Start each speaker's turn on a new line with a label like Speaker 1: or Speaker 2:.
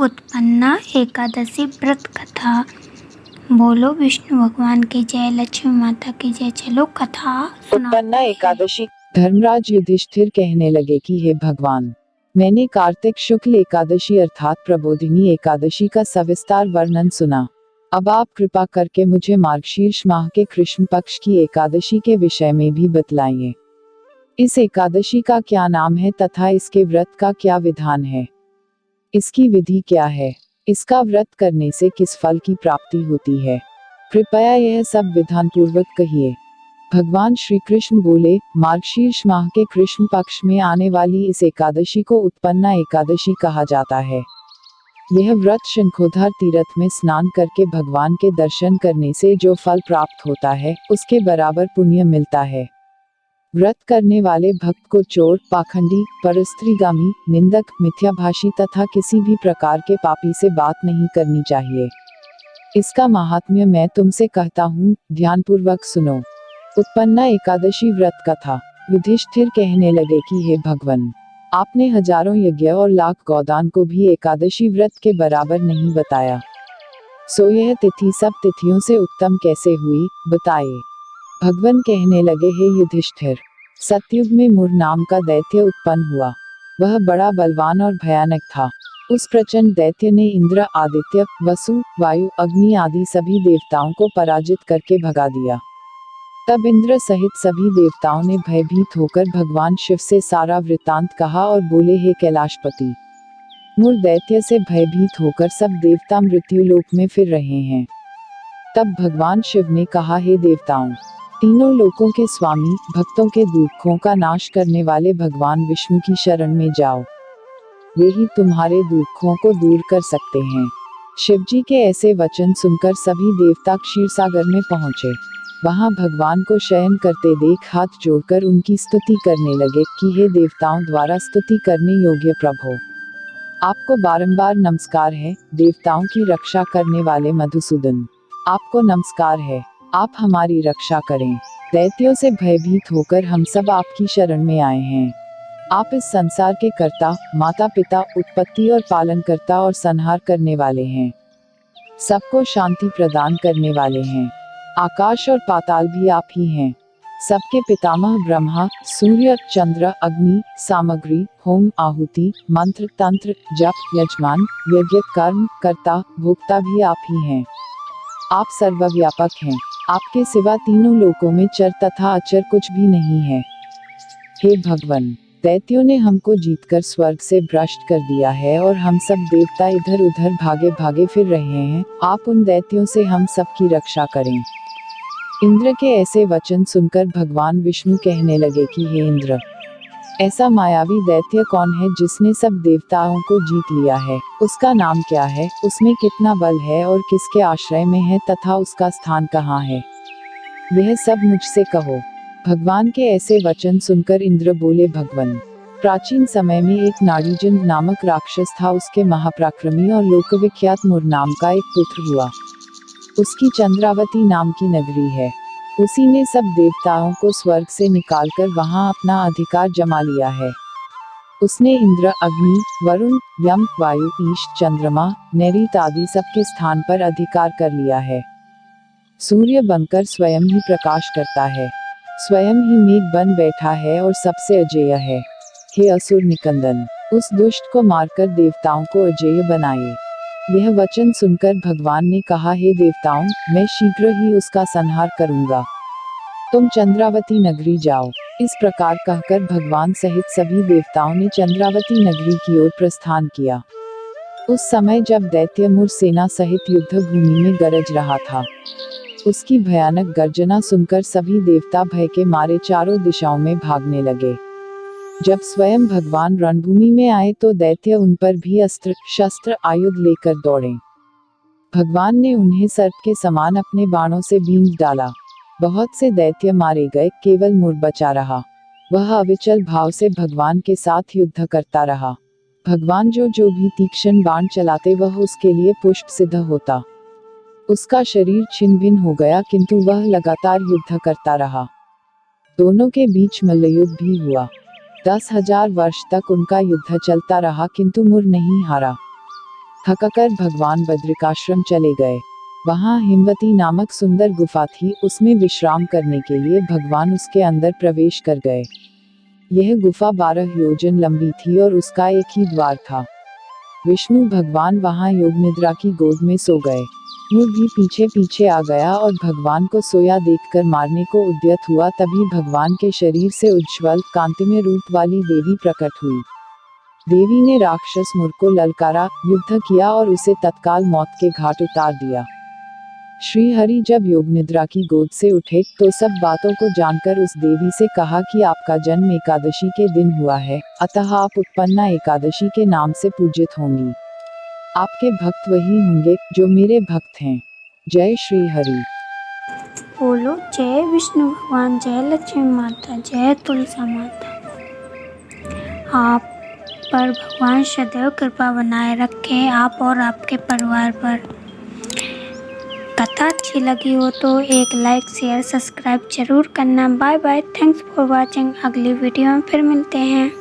Speaker 1: उत्पन्ना एकादशी व्रत कथा। बोलो विष्णु भगवान की जय, लक्ष्मी माता की जय। चलो कथा
Speaker 2: उत्पन्ना एकादशी। धर्मराज युधिष्ठिर कहने लगे कि हे भगवान, मैंने कार्तिक शुक्ल एकादशी अर्थात प्रबोधिनी एकादशी का सविस्तार वर्णन सुना। अब आप कृपा करके मुझे मार्गशीर्ष माह के कृष्ण पक्ष की एकादशी के विषय में भी बतलाइए। इस एकादशी का क्या नाम है तथा इसके व्रत का क्या विधान है? इसकी विधि क्या है? इसका व्रत करने से किस फल की प्राप्ति होती है? कृपया यह सब विधान पूर्वक कहिए। भगवान श्री कृष्ण बोले, मार्गशीर्ष माह के कृष्ण पक्ष में आने वाली इस एकादशी को उत्पन्ना एकादशी कहा जाता है। यह व्रत शंखोधर तीर्थ में स्नान करके भगवान के दर्शन करने से जो फल प्राप्त होता है, उसके बराबर पुण्य मिलता है। व्रत करने वाले भक्त को चोर, पाखंडी, परस्त्रीगामी, निंदक, मिथ्याभाषी तथा किसी भी प्रकार के पापी से बात नहीं करनी चाहिए। इसका महात्म्य मैं तुमसे कहता हूँ, ध्यानपूर्वक सुनो। उत्पन्ना एकादशी व्रत कथा। युधिष्ठिर कहने लगे कि हे भगवान, आपने हजारों यज्ञ और लाख गौदान को भी एकादशी व्रत के बराबर नहीं बताया। सो यह तिथि सब तिथियों से उत्तम कैसे हुई, बताइए। भगवान कहने लगे, हे युधिष्ठिर, सतयुग में मुर नाम का दैत्य उत्पन्न हुआ। वह बड़ा बलवान और भयानक था। उस प्रचंड दैत्य ने इंद्र, आदित्य, वसु, वायु, अग्नि आदि सभी देवताओं को पराजित करके भगा दिया। तब इंद्र सहित सभी देवताओं ने भयभीत होकर भगवान शिव से सारा वृतांत कहा और बोले, हे कैलाशपति, मुर दैत्य से भयभीत होकर सब देवता मृत्यु लोक में फिर रहे हैं। तब भगवान शिव ने कहा, हे देवताओं, तीनों लोकों के स्वामी, भक्तों के दुखों का नाश करने वाले भगवान विष्णु की शरण में जाओ। वे ही तुम्हारे दुखों को दूर कर सकते हैं। शिवजी के ऐसे वचन सुनकर सभी देवता क्षीरसागर में पहुंचे। वहां भगवान को शयन करते देख हाथ जोड़कर उनकी स्तुति करने लगे कि हे देवताओं द्वारा स्तुति करने योग्य प्रभु, आपको बारंबार नमस्कार है। देवताओं की रक्षा करने वाले मधुसूदन, आपको नमस्कार है। आप हमारी रक्षा करें। दैत्यों से भयभीत होकर हम सब आपकी शरण में आए हैं। आप इस संसार के कर्ता, माता पिता, उत्पत्ति और पालन करता और संहार करने वाले हैं। सबको शांति प्रदान करने वाले हैं। आकाश और पाताल भी आप ही हैं। सबके पितामह ब्रह्मा, सूर्य, चंद्र, अग्नि, सामग्री, होम, आहुति, मंत्र, तंत्र, जप, यजमान, यज्ञ, कर्म, कर्ता, भोक्ता भी आप ही हैं। आप सर्वव्यापक हैं। आपके सिवा तीनों लोकों में चर तथा अचर कुछ भी नहीं है। हे भगवान, दैत्यों ने हमको जीतकर स्वर्ग से भ्रष्ट कर दिया है और हम सब देवता इधर उधर भागे भागे फिर रहे हैं। आप उन दैत्यों से हम सबकी रक्षा करें। इंद्र के ऐसे वचन सुनकर भगवान विष्णु कहने लगे कि हे इंद्र, ऐसा मायावी दैत्य कौन है जिसने सब देवताओं को जीत लिया है? उसका नाम क्या है? उसमें कितना बल है और किसके आश्रय में है तथा उसका स्थान कहाँ है? यह सब मुझसे कहो। भगवान के ऐसे वचन सुनकर इंद्र बोले, भगवान, प्राचीन समय में एक नाड़ीजन नामक राक्षस था। उसके महापराक्रमी और लोकविख्यात मुर नाम का एक पुत्र हुआ। उसकी चंद्रावती नाम की नगरी है। उसी ने सब देवताओं को स्वर्ग से निकालकर वहां अपना अधिकार जमा लिया है। उसने इंद्र, अग्नि, वरुण, यम, वायु, ईश, चंद्रमा, नैऋत आदि सबके स्थान पर अधिकार कर लिया है। सूर्य बनकर स्वयं ही प्रकाश करता है। स्वयं ही मेघ बन बैठा है और सबसे अजेय है। हे असुर निकंदन, उस दुष्ट को मारकर देवताओं को अजेय बनाए। यह वचन सुनकर भगवान ने कहा, हे देवताओं, मैं शीघ्र ही उसका संहार करूंगा। तुम चंद्रावती नगरी जाओ। इस प्रकार कहकर भगवान सहित सभी देवताओं ने चंद्रावती नगरी की ओर प्रस्थान किया। उस समय जब दैत्य मुर सेना सहित युद्ध भूमि में गरज रहा था, उसकी भयानक गर्जना सुनकर सभी देवता भय के मारे चारों दिशाओं में भागने लगे। जब स्वयं भगवान रणभूमि में आए तो दैत्य उन पर भी अस्त्र शस्त्र आयुध लेकर दौड़े। भगवान ने उन्हें सर्प के समान अपने बाणों से बींध डाला। बहुत से दैत्य मारे गए, केवल मुर बचा रहा। वह अविचल भाव से भगवान के साथ युद्ध करता रहा। भगवान जो भी तीक्ष्ण बाण चलाते वह उसके लिए पुष्प सिद्ध होता। उसका शरीर छिन्न भिन्न हो गया, किंतु वह लगातार युद्ध करता रहा। दोनों के बीच मल्लयुद्ध भी हुआ। 10,000 वर्ष तक उनका युद्ध चलता रहा, किंतु मुर नहीं हारा। थककर भगवान बद्रिकाश्रम चले गए। वहां हिमवती नामक सुंदर गुफा थी, उसमें विश्राम करने के लिए भगवान उसके अंदर प्रवेश कर गए। यह गुफा 12 योजन लंबी थी और उसका एक ही द्वार था। विष्णु भगवान वहां योग निद्रा की गोद में सो गए। मुर भी पीछे पीछे आ गया और भगवान को सोया देखकर मारने को उद्यत हुआ। तभी भगवान के शरीर से उज्ज्वल कांतिमय रूप वाली देवी प्रकट हुई। देवी ने राक्षस मुर को ललकारा, युद्ध किया और उसे तत्काल मौत के घाट उतार दिया। श्री हरि जब योग निद्रा की गोद से उठे तो सब बातों को जानकर उस देवी से कहा कि आपका जन्म एकादशी के दिन हुआ है, अतः आप उत्पन्ना एकादशी के नाम से पूजित होंगी। आपके भक्त वही होंगे जो मेरे भक्त हैं। जय श्री हरि।
Speaker 1: बोलो जय विष्णु भगवान, जय लक्ष्मी माता, जय तुलसा माता। आप पर भगवान सदैव कृपा बनाए रखे, आप और आपके परिवार पर। कथा अच्छी लगी हो तो एक लाइक शेयर सब्सक्राइब जरूर करना। Bye bye, thanks for watching. अगली वीडियो में फिर मिलते हैं।